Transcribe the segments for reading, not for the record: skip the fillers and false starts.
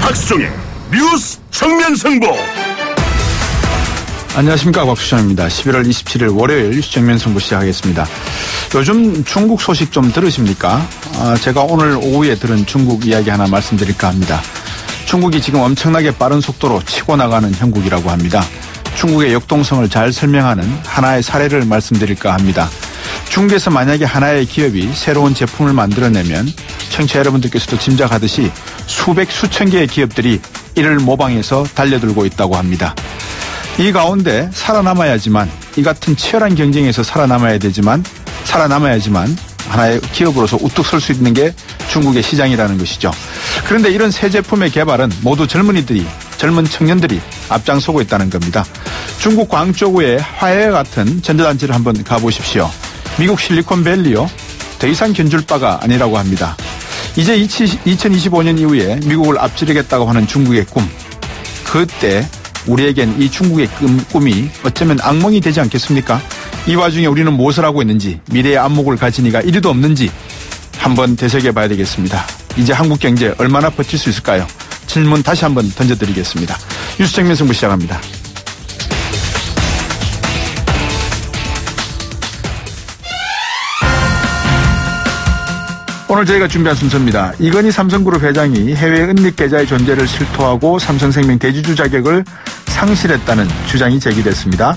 박수종의 뉴스 정면승부. 안녕하십니까, 곽수정입니다. 11월 27일 월요일 뉴스 정면승부 시작하겠습니다. 요즘 중국 소식 좀 들으십니까? 제가 오늘 오후에 들은 중국 이야기 하나 말씀드릴까 합니다. 중국이 지금 엄청나게 빠른 속도로 치고 나가는 형국이라고 합니다. 중국의 역동성을 잘 설명하는 하나의 사례를 말씀드릴까 합니다. 중국에서 만약에 하나의 기업이 새로운 제품을 만들어내면 청취자 여러분들께서도 짐작하듯이 수백 수천 개의 기업들이 이를 모방해서 달려들고 있다고 합니다. 이 가운데 살아남아야지만, 이 같은 치열한 경쟁에서 살아남아야지만 하나의 기업으로서 우뚝 설 수 있는 게 중국의 시장이라는 것이죠. 그런데 이런 새 제품의 개발은 모두 젊은 청년들이 앞장서고 있다는 겁니다. 중국 광저우의 화해 같은 전자단지를 한번 가보십시오. 미국 실리콘밸리요, 더 이상 견줄 바가 아니라고 합니다. 이제 2025년 이후에 미국을 앞지르겠다고 하는 중국의 꿈, 그때 우리에겐 이 중국의 꿈이 어쩌면 악몽이 되지 않겠습니까? 이 와중에 우리는 무엇을 하고 있는지, 미래의 안목을 가진 이가 이리도 없는지 한번 되새겨봐야 되겠습니다. 이제 한국 경제 얼마나 버틸 수 있을까요? 질문 다시 한번 던져드리겠습니다. 뉴스 정면승부 시작합니다. 오늘 저희가 준비한 순서입니다. 이건희 삼성그룹 회장이 해외 은닉계좌의 존재를 실토하고 삼성생명 대주주 자격을 상실했다는 주장이 제기됐습니다.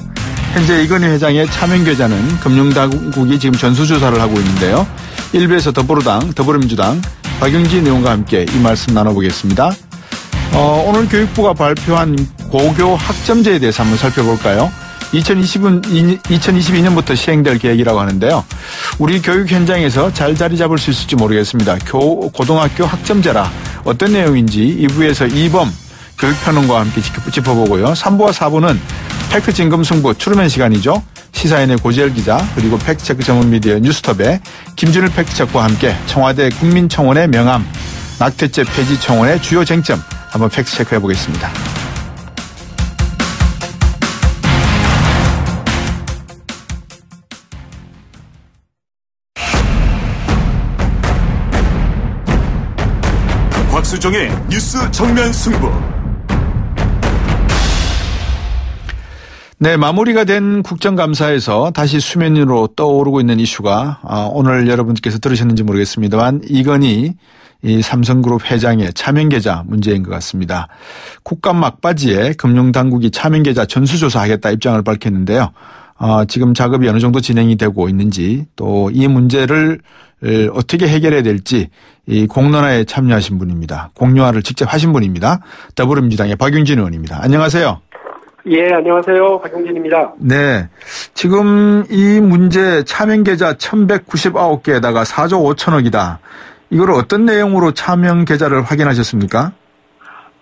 현재 이건희 회장의 차명계좌는 금융당국이 지금 전수조사를 하고 있는데요. 일부에서 더불어민주당 박용진 의원과 함께 이 말씀 나눠보겠습니다. 오늘 교육부가 발표한 고교 학점제에 대해서 한번 살펴볼까요? 2022년부터 시행될 계획이라고 하는데요. 우리 교육 현장에서 잘 자리 잡을 수 있을지 모르겠습니다. 고등학교 학점제라 어떤 내용인지 2부에서 이범 교육평론가와 함께 짚어보고요. 3부와 4부는 팩트진검승부 추르맨 시간이죠. 시사인의 고지열 기자, 그리고 팩트체크 전문 미디어 뉴스톱의 김준일 팩트체크와 함께 청와대 국민청원의 명함, 낙태죄 폐지 청원의 주요 쟁점 한번 팩트체크해 보겠습니다. 박수종의 뉴스 정면 승부. 네, 마무리가 된 국정감사에서 다시 수면 위로 떠오르고 있는 이슈가 오늘 여러분께서 들으셨는지 모르겠습니다만 이건희 이 삼성그룹 회장의 차명계좌 문제인 것 같습니다. 국감 막바지에 금융당국이 차명계좌 전수조사하겠다 입장을 밝혔는데요. 지금 작업이 어느 정도 진행이 되고 있는지, 또 이 문제를 어떻게 해결해야 될지 이 공론화에 참여하신 분입니다. 공론화를 직접 하신 분입니다. 더불어민주당의 박용진 의원입니다. 안녕하세요. 예, 안녕하세요. 박용진입니다. 네. 지금 이 문제 차명계좌 1199개에다가 4조 5천억이다. 이걸 어떤 내용으로 차명계좌를 확인하셨습니까?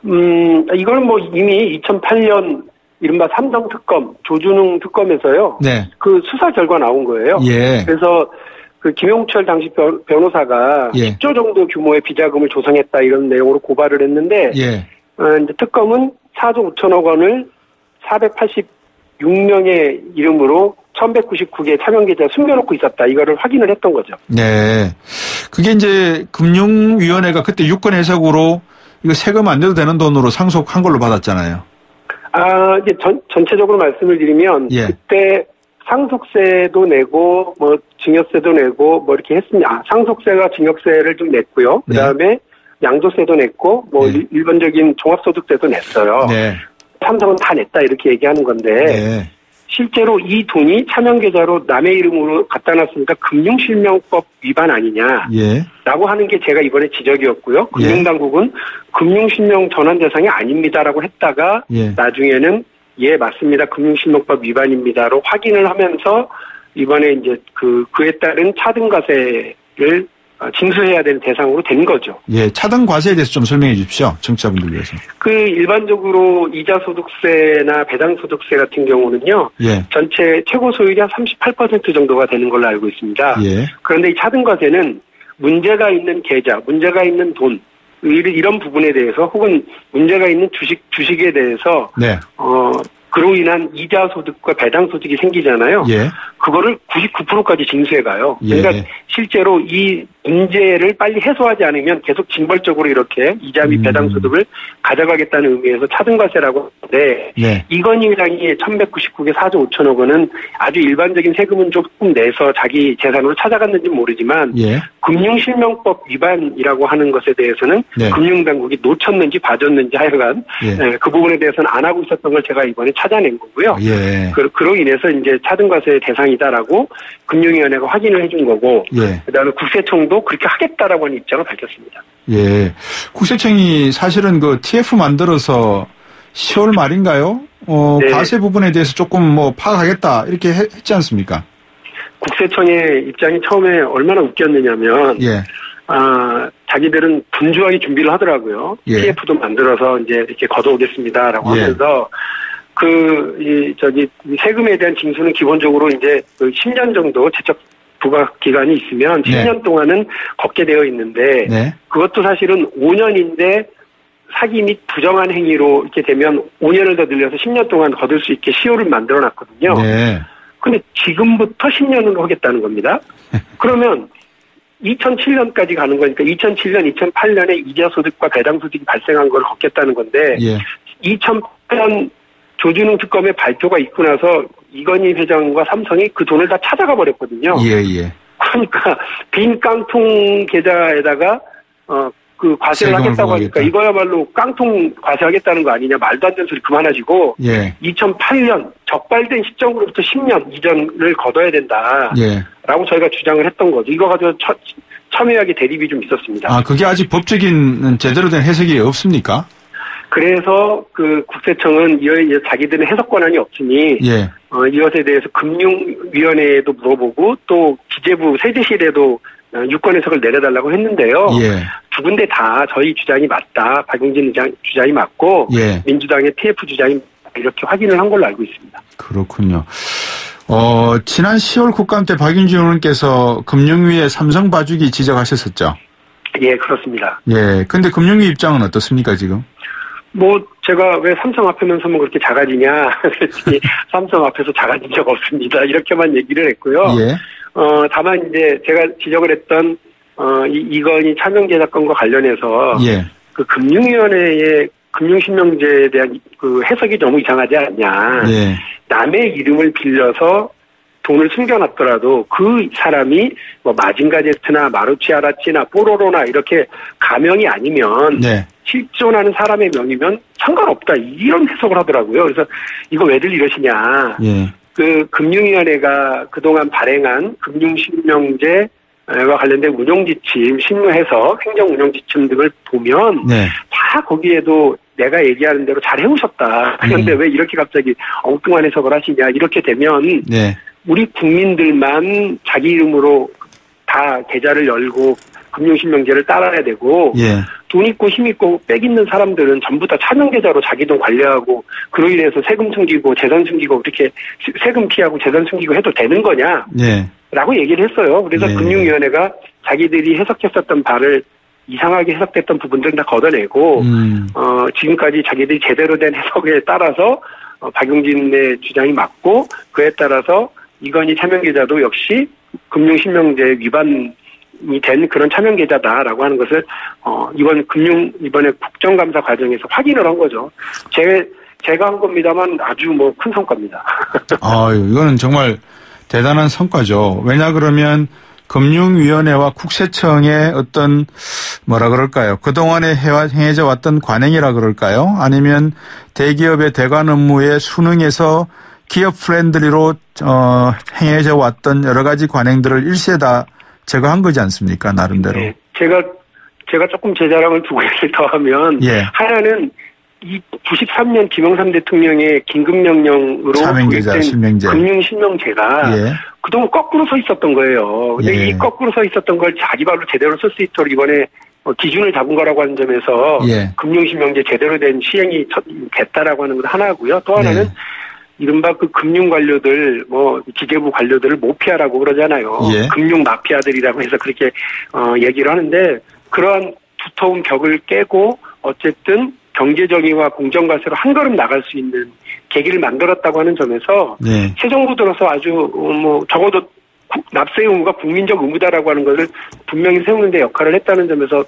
이거는 뭐 이미 2008년 이른바 삼성특검, 조준웅 특검에서요. 네. 그 수사 결과 나온 거예요. 예. 그래서 그 김용철 당시 변호사가 예. 10조 정도 규모의 비자금을 조성했다 이런 내용으로 고발을 했는데, 예. 이제 특검은 4조 5천억 원을 486명의 이름으로 1199개 차명계좌 숨겨놓고 있었다. 이거를 확인을 했던 거죠. 네. 그게 이제 금융위원회가 그때 유권 해석으로 이거 세금 안 내도 되는 돈으로 상속한 걸로 받았잖아요. 이제 전체적으로 말씀을 드리면, 예. 그때 상속세도 내고, 뭐, 증여세도 내고, 뭐, 이렇게 했습니다. 상속세가 증여세를 좀 냈고요. 그 다음에 양도세도 냈고, 뭐, 네. 일반적인 종합소득세도 냈어요. 네. 삼성은 다 냈다, 이렇게 얘기하는 건데, 네. 실제로 이 돈이 차명계좌로 남의 이름으로 갖다 놨으니까 금융실명법 위반 아니냐. 예. 라고 하는 게 제가 이번에 지적이었고요. 금융당국은 금융실명 전환 대상이 아닙니다라고 했다가 예. 나중에는 예, 맞습니다. 금융실명법 위반입니다로 확인을 하면서 이번에 이제 그에 따른 차등과세를 징수해야 되는 대상으로 된 거죠. 예, 차등 과세에 대해서 좀 설명해 주십시오. 청취자분들 위해서. 일반적으로 이자소득세나 배당소득세 같은 경우는요. 예. 전체 최고 소율이 한 38% 정도가 되는 걸로 알고 있습니다. 예. 그런데 이 차등과세는 문제가 있는 계좌, 문제가 있는 돈, 이런 부분에 대해서 혹은 문제가 있는 주식에 대해서 네. 그로 인한 이자 소득과 배당 소득이 생기잖아요. 예. 그거를 99%까지 징수해 가요. 예. 그러니까 실제로 이 문제를 빨리 해소하지 않으면 계속 징벌적으로 이렇게 이자 및 배당 소득을 가져가겠다는 의미에서 차등과세라고 하는데 네. 이건희 회장이 1199개 4조 5천억 원은 아주 일반적인 세금은 조금 내서 자기 재산으로 찾아갔는지 모르지만 예. 금융실명법 위반이라고 하는 것에 대해서는 네. 금융당국이 놓쳤는지 봐줬는지 하여간 예. 그 부분에 대해서는 안 하고 있었던 걸 제가 이번에 찾아낸 거고요. 예. 그로 인해서 이제 차등과세 대상이다라고 금융위원회가 확인을 해준 거고 예. 그다음에 국세청도 그렇게 하겠다라고 하는 입장을 밝혔습니다. 예. 국세청이 사실은 그 TF 만들어서 10월 말인가요? 네. 과세 부분에 대해서 조금 뭐 파악하겠다 이렇게 했지 않습니까? 국세청의 입장이 처음에 얼마나 웃겼느냐면 예. 자기들은 분주하게 준비를 하더라고요. 예. TF도 만들어서 이제 이렇게 걷어오겠습니다라고 예. 하면서 세금에 대한 징수는 기본적으로 이제 10년 정도 제적 부각 기간이 있으면 10년 동안은 걷게 되어 있는데 네. 그것도 사실은 5년인데 사기 및 부정한 행위로 이렇게 되면 5년을 더 늘려서 10년 동안 거둘 수 있게 시효를 만들어 놨거든요. 네. 근데 지금부터 10년으로 하겠다는 겁니다. 그러면 2007년까지 가는 거니까 2007년, 2008년에 이자 소득과 배당 소득이 발생한 걸 걷겠다는 건데 예. 2008년 조준웅 특검의 발표가 있고 나서 이건희 회장과 삼성이 그 돈을 다 찾아가 버렸거든요. 예, 예. 그러니까 빈 깡통 계좌에다가 그 과세를 하겠다고 하니까 이거야말로 깡통 과세하겠다는 거 아니냐 말도 안 되는 소리 그만하시고 예. 2008년 적발된 시점으로부터 10년 이전을 걷어야 된다. 예. 라고 저희가 주장을 했던 거죠. 이거 가지고 첨예하게 대립이 좀 있었습니다. 그게 아직 법적인 제대로 된 해석이 없습니까? 그래서 그 국세청은 자기들은 해석 권한이 없으니 예. 이것에 대해서 금융위원회에도 물어보고 또 기재부 세제실에도 유권 해석을 내려달라고 했는데요. 예. 두 군데 다 저희 주장이 맞다. 박용진 주장이 맞고 예. 민주당의 TF 주장이 맞다. 이렇게 확인을 한 걸로 알고 있습니다. 그렇군요. 지난 10월 국감 때 박윤진 의원께서 금융위에 삼성 봐주기 지적하셨었죠? 예, 그렇습니다. 예. 근데 금융위 입장은 어떻습니까, 지금? 제가 왜 삼성 앞에만 서면 그렇게 작아지냐 그랬더니 삼성 앞에서 작아진 적 없습니다. 이렇게만 얘기를 했고요. 예. 다만 이제 제가 지적을 했던 이건희 차명계좌 건과 관련해서 예. 그 금융위원회의 금융실명제에 대한 그 해석이 너무 이상하지 않냐. 예. 남의 이름을 빌려서 돈을 숨겨놨더라도 그 사람이 뭐 마징가제트나 마루치아라치나 뽀로로나 이렇게 가명이 아니면 네. 실존하는 사람의 명이면 상관없다. 이런 해석을 하더라고요. 그래서 이거 왜들 이러시냐. 예. 그 금융위원회가 그동안 발행한 금융실명제와 관련된 운용지침, 실무해석, 행정운용지침 등을 보면 네. 다 거기에도 내가 얘기하는 대로 잘 해오셨다. 그런데 왜 이렇게 갑자기 엉뚱한 해석을 하시냐. 이렇게 되면 네. 우리 국민들만 자기 이름으로 다 계좌를 열고 금융실명제를 따라야 되고 예. 돈 있고 힘 있고 빽 있는 사람들은 전부 다 차명계좌로 자기 돈 관리하고 그로 인해서 세금 숨기고 재산 숨기고 그렇게 세금 피하고 재산 숨기고 해도 되는 거냐 예. 라고 얘기를 했어요. 그래서 예. 금융위원회가 자기들이 해석했었던 바를 이상하게 해석됐던 부분들은 다 걷어내고 지금까지 자기들이 제대로 된 해석에 따라서 박용진의 주장이 맞고 그에 따라서 이건희 차명계좌도 역시 금융실명제 위반이 된 그런 차명계좌다라고 하는 것을 이번에 국정감사 과정에서 확인을 한 거죠. 제가 한 겁니다만 아주 큰 성과입니다. 이거는 정말 대단한 성과죠. 왜냐 그러면 금융위원회와 국세청의 어떤 뭐라 그럴까요? 그동안에 행해져 왔던 관행이라 그럴까요? 아니면 대기업의 대관 업무에 순응해서 기업 프렌들리로 행해져 왔던 여러 가지 관행들을 일시에 다 제거한 거지 않습니까? 나름대로. 네, 제가 조금 제 자랑을 두 개를 더하면 예. 하나는 이 93년 김영삼 대통령의 긴급명령으로 차명계좌 실명제. 금융실명제가 예. 그동안 거꾸로 서 있었던 거예요. 근데 예. 이 거꾸로 서 있었던 걸 자기 발로 제대로 쓸 수 있도록 이번에 기준을 잡은 거라고 하는 점에서 예. 금융실명제 제대로 된 시행이 됐다라고 하는 것 하나고요. 또 하나는 네. 이른바 그 금융 관료들, 기재부 관료들을 모피아라고 그러잖아요. 예. 금융 마피아들이라고 해서 그렇게 얘기를 하는데 그러한 두터운 벽을 깨고 어쨌든 경제정의와 공정과세로 한 걸음 나갈 수 있는 계기를 만들었다고 하는 점에서 네. 새 정부 들어서 아주 적어도 납세 의무가 국민적 의무다라고 하는 것을 분명히 세우는 데 역할을 했다는 점에서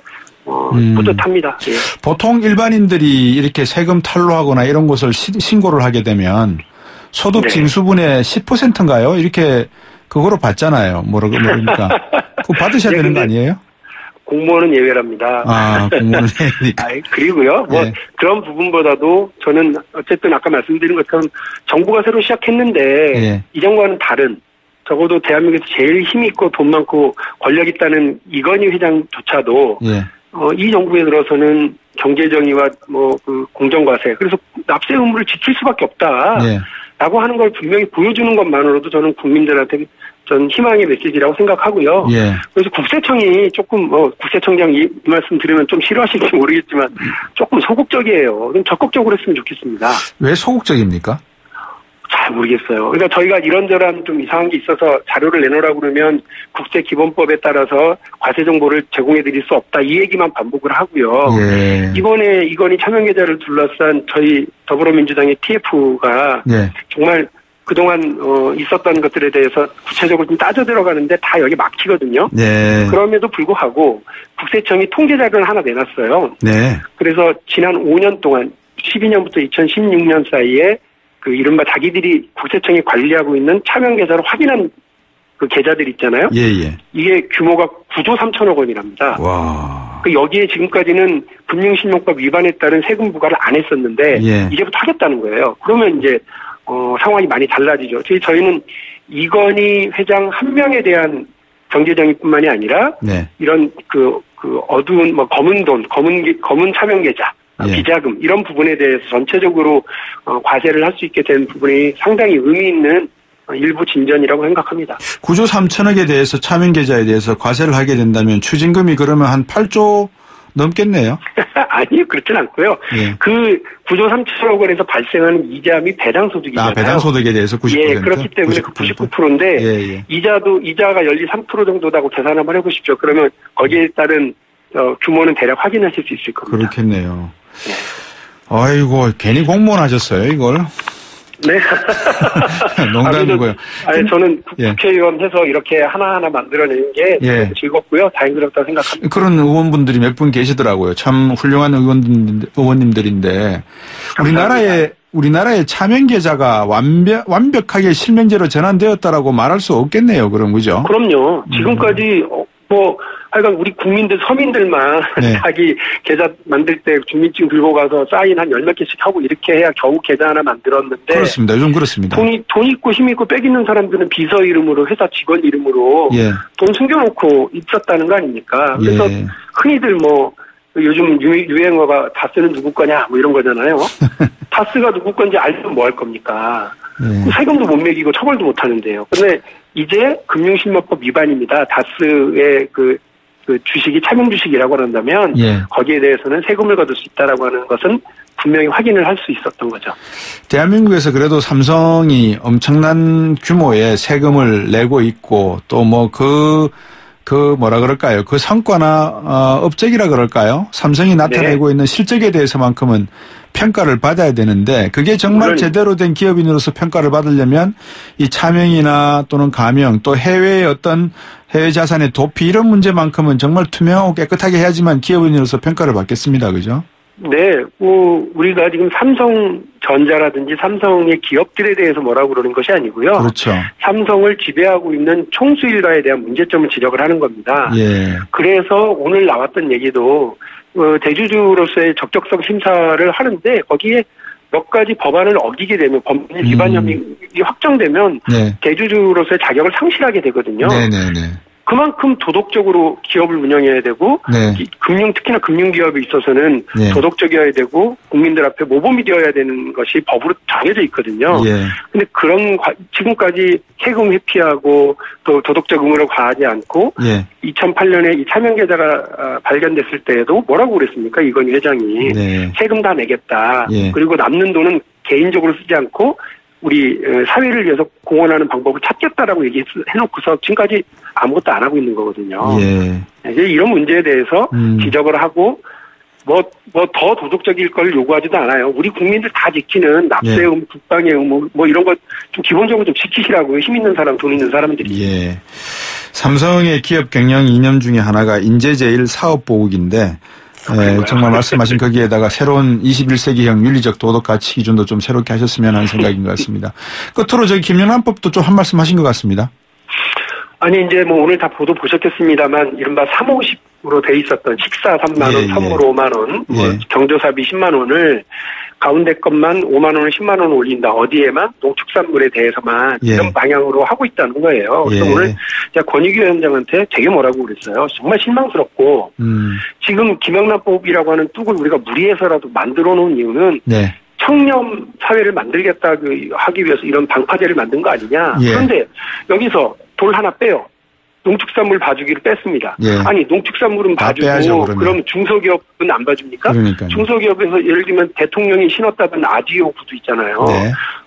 뿌듯합니다. 예. 보통 일반인들이 이렇게 세금 탈루하거나 이런 것을 신고를 하게 되면 소득 징수분의 10%인가요? 이렇게 그거로 받잖아요. 모르니까. 그거 받으셔야 되는 거 아니에요? 공무원은 예외랍니다. 아, 공무원은 예외니까. 그리고요, 그런 부분보다도 저는 어쨌든 아까 말씀드린 것처럼 정부가 새로 시작했는데 이전과는 다른, 적어도 대한민국에서 제일 힘있고 돈 많고 권력 있다는 이건희 회장조차도 이 정부에 들어서는 경제정의와 그 공정과세, 그래서 납세 의무를 지킬 수밖에 없다라고 하는 걸 분명히 보여주는 것만으로도 저는 국민들한테 전 희망의 메시지라고 생각하고요. 그래서 국세청이 조금 국세청장 이 말씀 드리면 좀 싫어하실지 모르겠지만 조금 소극적이에요. 좀 적극적으로 했으면 좋겠습니다. 왜 소극적입니까? 잘 모르겠어요. 그러니까 저희가 이런저런 좀 이상한 게 있어서 자료를 내놓으라고 그러면 국세기본법에 따라서 과세 정보를 제공해 드릴 수 없다, 이 얘기만 반복을 하고요. 이번에 이건희 차명 계좌를 둘러싼 저희 더불어민주당의 TF가 정말 그동안 있었던 것들에 대해서 구체적으로 좀 따져 들어가는데 다 여기 막히거든요. 그럼에도 불구하고 국세청이 통계 자료를 하나 내놨어요. 그래서 지난 5년 동안 12년부터 2016년 사이에 그 이른바 자기들이 국세청이 관리하고 있는 차명 계좌를 확인한 그 계좌들 있잖아요. 이게 규모가 9조 3천억 원이랍니다. 와. 그 여기에 지금까지는 금융신용법 위반에 따른 세금 부과를 안 했었는데 이제부터 하겠다는 거예요. 그러면 이제 상황이 많이 달라지죠. 저희는 이건희 회장 한 명에 대한 경제정의뿐만이 아니라 이런 그 어두운 검은 돈, 검은 차명 계좌, 비자금 이런 부분에 대해서 전체적으로 과세를 할 수 있게 된 부분이 상당히 의미 있는 일부 진전이라고 생각합니다. 9조 3천억에 대해서 차명 계좌에 대해서 과세를 하게 된다면 추징금이 그러면 한 8조 넘겠네요. 아니요, 그렇진 않고요. 그 9조 3천억 원에서 발생하는 이자 및 배당소득이잖아요. 배당소득에 대해서 90%. 그렇기 때문에 99%인데 이자가 연리 3% 정도라고 계산 한번 해보십시오. 그러면 거기에 따른 규모는 대략 확인하실 수 있을 겁니다. 그렇겠네요. 아이고, 괜히 공무원 하셨어요, 이걸. 네. 농담이고요. 저는 국회의원 해서 이렇게 하나하나 만들어내는 게 즐겁고요. 다행스럽다고 생각합니다. 그런 의원분들이 몇 분 계시더라고요. 참 훌륭한 의원님들인데. 우리나라의 차명 계좌가 완벽하게 실명제로 전환되었다라고 말할 수 없겠네요. 그럼, 그죠? 그럼요. 지금까지 하여간 우리 국민들, 서민들만 자기 계좌 만들 때 주민증 들고 가서 사인 한 10몇 개씩 하고 이렇게 해야 겨우 계좌 하나 만들었는데. 그렇습니다. 요즘 그렇습니다. 돈 있고 힘 있고 빽 있는 사람들은 비서 이름으로, 회사 직원 이름으로 돈 숨겨놓고 있었다는 거 아닙니까? 그래서 흔히들 요즘 유행어가 다스는 누구 거냐 이런 거잖아요. 다스가 누구 건지 알면 뭐 할 겁니까? 세금도 못 매기고 처벌도 못 하는데요. 근데 이제 금융신명법 위반입니다. 다스의 그 주식이 차명 주식이라고 한다면 거기에 대해서는 세금을 거둘 수 있다라고 하는 것은 분명히 확인을 할 수 있었던 거죠. 대한민국에서 그래도 삼성이 엄청난 규모의 세금을 내고 있고 또 뭐라 그럴까요? 그 성과나 업적이라 그럴까요? 삼성이 나타내고 있는 실적에 대해서만큼은 평가를 받아야 되는데 그게 정말 제대로 된 기업인으로서 평가를 받으려면 이 차명이나 또는 가명 또 해외의 어떤 해외 자산의 도피 이런 문제만큼은 정말 투명하고 깨끗하게 해야지만 기업인으로서 평가를 받겠습니다. 그죠? 네. 우리가 지금 삼성전자라든지 삼성의 기업들에 대해서 뭐라고 그러는 것이 아니고요. 그렇죠. 삼성을 지배하고 있는 총수 일가에 대한 문제점을 지적을 하는 겁니다. 그래서 오늘 나왔던 얘기도 대주주로서의 적격성 심사를 하는데 거기에 몇 가지 법안을 어기게 되면 법률 위반 혐의가 확정되면 대주주로서의 자격을 상실하게 되거든요. 그만큼 도덕적으로 기업을 운영해야 되고 특히나 금융기업에 있어서는 도덕적이어야 되고 국민들 앞에 모범이 되어야 되는 것이 법으로 정해져 있거든요. 근데 지금까지 세금 회피하고 또 도덕적 의무를 과하지 않고 2008년에 이 차명 계좌가 발견됐을 때에도 뭐라고 그랬습니까? 이건희 회장이 세금 다 내겠다. 그리고 남는 돈은 개인적으로 쓰지 않고 우리 사회를 위해서 공헌하는 방법을 찾겠다라고 얘기해놓고서 지금까지 아무것도 안 하고 있는 거거든요. 이제 이런 문제에 대해서 지적을 하고 더 도덕적일 걸 요구하지도 않아요. 우리 국민들 다 지키는 납세의 국방의 뭐 이런 거 좀 기본적으로 좀 지키시라고요. 힘 있는 사람, 돈 있는 사람들이. 예. 삼성의 기업 경영 이념 중에 하나가 인재제일 사업보국인데, 정말 말씀하신 거기에다가 새로운 21세기형 윤리적 도덕 가치 기준도 좀 새롭게 하셨으면 하는 생각인 것 같습니다. 끝으로 김영란법도 좀 한 말씀 하신 것 같습니다. 아니, 이제 뭐 오늘 다 보도 보셨겠습니다만, 이른바 350으로 돼 있었던 식사 3만원, 선물 5만원, 경조사비 10만원을 가운데 것만 5만원을 10만원 올린다. 어디에만? 농축산물에 대해서만 이런 방향으로 하고 있다는 거예요. 그래서 오늘 제가 권익위 원장한테 되게 뭐라고 그랬어요. 정말 실망스럽고 지금 김영란법이라고 하는 뚝을 우리가 무리해서라도 만들어 놓은 이유는 청렴 사회를 만들겠다 하기 위해서 이런 방파제를 만든 거 아니냐. 그런데 여기서 돌 하나 빼요. 농축산물 봐주기를 뺐습니다. 아니 농축산물은 봐주고 그럼 중소기업은 안 봐줍니까? 그러니까요. 중소기업에서 예를 들면 대통령이 신었다던 아디오 구두 있잖아요.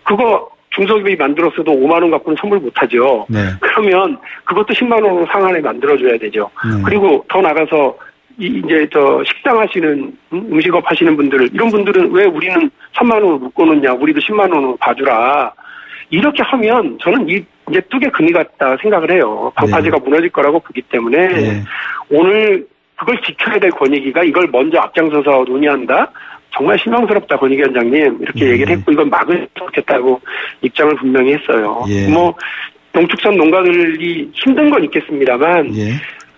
그거 중소기업이 만들었어도 5만 원 갖고는 선물 못하죠. 그러면 그것도 10만 원으로 상한에 만들어줘야 되죠. 그리고 더 나가서 이제 식당 하시는 음식업 하시는 분들 이런 분들은 왜 우리는 3만 원을 묶어놓냐? 우리도 10만 원으로 봐주라. 이렇게 하면 저는 이제 뚝의 금이 같다 생각을 해요. 방파제가 무너질 거라고 보기 때문에 오늘 그걸 지켜야 될 권익위가 이걸 먼저 앞장서서 논의한다? 정말 실망스럽다, 권익위 원장님. 이렇게 얘기를 했고 이건 막을 수 없겠다고 입장을 분명히 했어요. 뭐 농축산 농가들이 힘든 건 있겠습니다만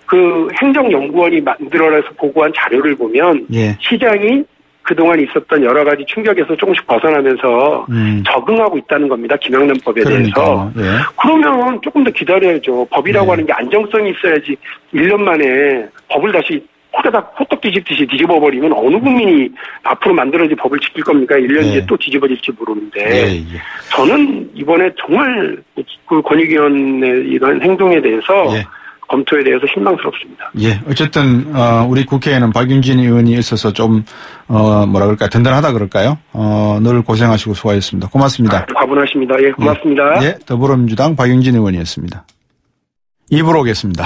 그 행정연구원이 만들어서 보고한 자료를 보면 시장이 그동안 있었던 여러 가지 충격에서 조금씩 벗어나면서 적응하고 있다는 겁니다. 김영란법에 대해서. 그러면 조금 더 기다려야죠. 법이라고 하는 게 안정성이 있어야지 1년 만에 법을 다시 호떡 뒤집듯이 뒤집어버리면 어느 국민이 앞으로 만들어질 법을 지킬 겁니까? 1년 뒤에 또 뒤집어질지 모르는데. 저는 이번에 정말 그 권익위원회 이런 행동에 대해서 검토에 대해서 실망스럽습니다. 어쨌든 우리 국회에는 박용진 의원이 있어서 좀 뭐라 그럴까요? 든든하다 그럴까요? 늘 고생하시고 수고하셨습니다. 고맙습니다. 과분하십니다. 고맙습니다. 더불어민주당 박용진 의원이었습니다. 입으로 오겠습니다.